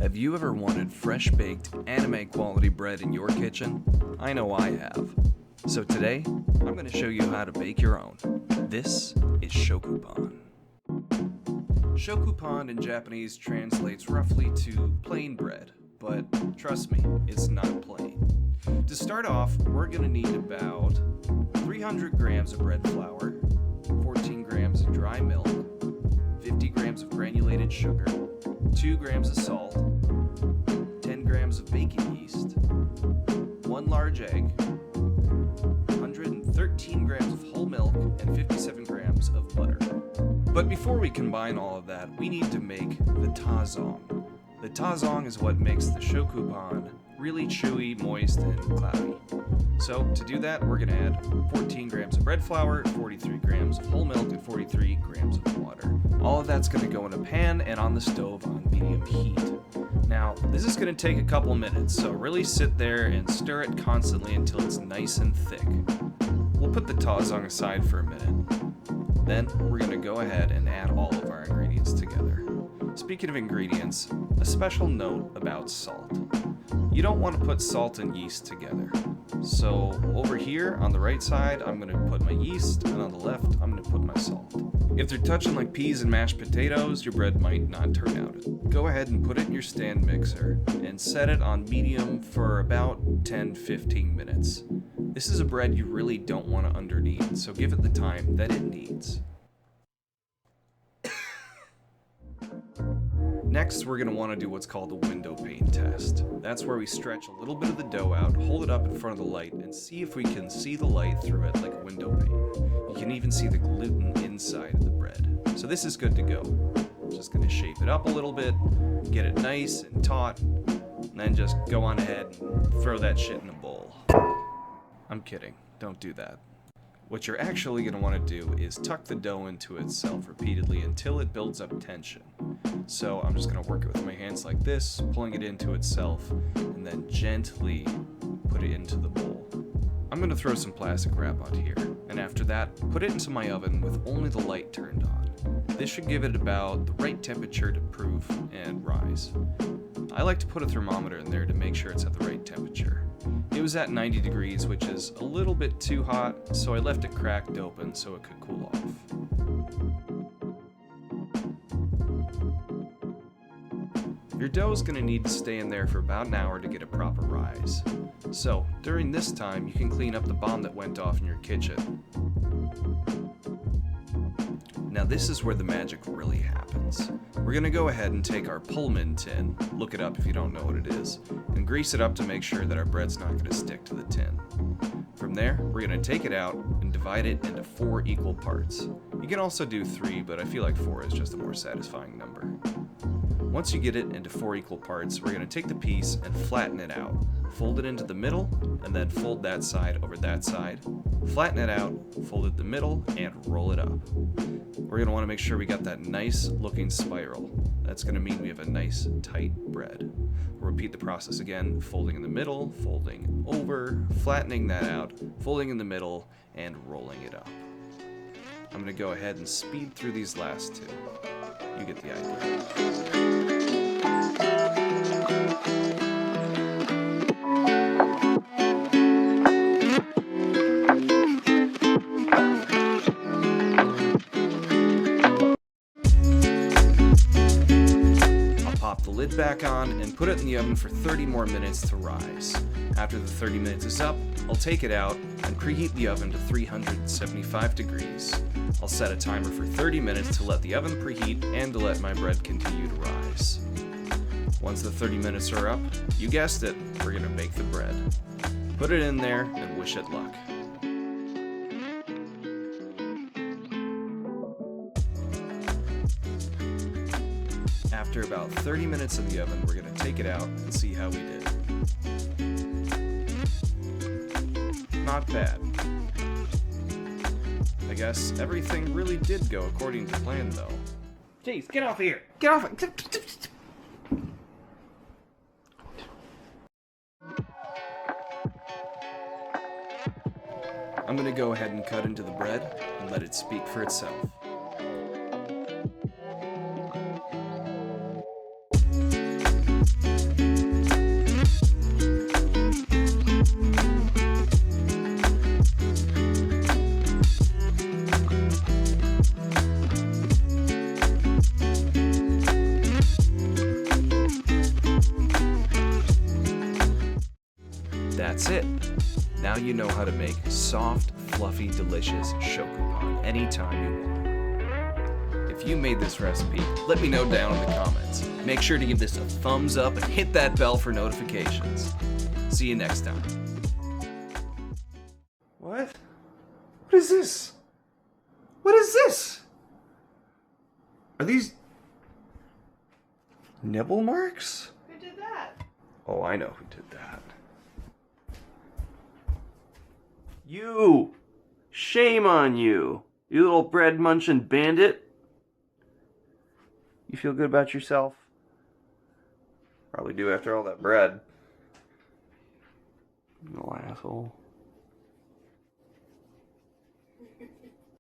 Have you ever wanted fresh-baked, anime-quality bread in your kitchen? I know I have. So today, I'm going to show you how to bake your own. This is shokupan. Shokupan in Japanese translates roughly to plain bread, but trust me, it's not plain. To start off, we're going to need about 300 grams of bread flour, 14 grams of dry milk, 50 grams of granulated sugar, 2 grams of salt, 10 grams of baking yeast, 1 large egg, 113 grams of whole milk, and 57 grams of butter. But before we combine all of that, we need to make the tazong. The tazong is what makes the shokupan really chewy, moist, and cloudy. So to do that, we're going to add 14 grams of bread flour, 43 grams of whole milk, and 43 grams of water. All of that's going to go in a pan and on the stove on medium heat. Now, this is going to take a couple minutes, so really sit there and stir it constantly until it's nice and thick. We'll put the tazong aside for a minute. Then, we're going to go ahead and add all of our ingredients together. Speaking of ingredients, a special note about salt. You don't want to put salt and yeast together. So over here on the right side, I'm going to put my yeast, and on the left, I'm going to put my salt. If they're touching like peas and mashed potatoes, your bread might not turn out. Go ahead and put it in your stand mixer and set it on medium for about 10-15 minutes. This is a bread you really don't want to underknead, so give it the time that it needs. Next, we're going to want to do what's called a window pane test. That's where we stretch a little bit of the dough out, hold it up in front of the light, and see if we can see the light through it like a window pane. You can even see the gluten inside of the bread. So this is good to go. Just going to shape it up a little bit, get it nice and taut, and then just go on ahead and throw that shit in a bowl. I'm kidding. Don't do that. What you're actually going to want to do is tuck the dough into itself repeatedly until it builds up tension. So I'm just going to work it with my hands like this, pulling it into itself, and then gently put it into the bowl. I'm going to throw some plastic wrap on here, and after that, put it into my oven with only the light turned on. This should give it about the right temperature to proof and rise. I like to put a thermometer in there to make sure it's at the right temperature. It was at 90 degrees, which is a little bit too hot, so I left it cracked open so it could cool off. Your dough is going to need to stay in there for about an hour to get a proper rise. So, during this time, you can clean up the bomb that went off in your kitchen. Now this is where the magic really happens. We're going to go ahead and take our Pullman tin, look it up if you don't know what it is, and grease it up to make sure that our bread's not going to stick to the tin. From there, we're going to take it out and divide it into 4 equal parts. You can also do 3, but I feel like 4 is just a more satisfying number. Once you get it into 4 equal parts, we're going to take the piece and flatten it out. Fold it into the middle, and then fold that side over that side. Flatten it out, fold it in the middle, and roll it up. We're going to want to make sure we got that nice looking spiral. That's going to mean we have a nice tight bread. We'll repeat the process again, folding in the middle, folding over, flattening that out, folding in the middle, and rolling it up. I'm going to go ahead and speed through these last 2. You get the idea. Pop the lid back on and put it in the oven for 30 more minutes to rise. After the 30 minutes is up, I'll take it out and preheat the oven to 375 degrees. I'll set a timer for 30 minutes to let the oven preheat and to let my bread continue to rise. Once the 30 minutes are up, you guessed it, we're going to bake the bread. Put it in there and wish it luck. After about 30 minutes in the oven, we're going to take it out and see how we did. Not bad. I guess everything really did go according to plan, though. Jeez, get off here! Get off! I'm going to go ahead and cut into the bread and let it speak for itself. that's it. Now you know how to make soft, fluffy, delicious shokupan anytime you want. If you made this recipe, let me know down in the comments. Make sure to give this a thumbs up and hit that bell for notifications. See you next time. What? What is this? What is this? Are these nibble marks? Who did that? Oh, I know who did that. You! Shame on you! You little bread munching bandit! You feel good about yourself? Probably do after all that bread. You little asshole.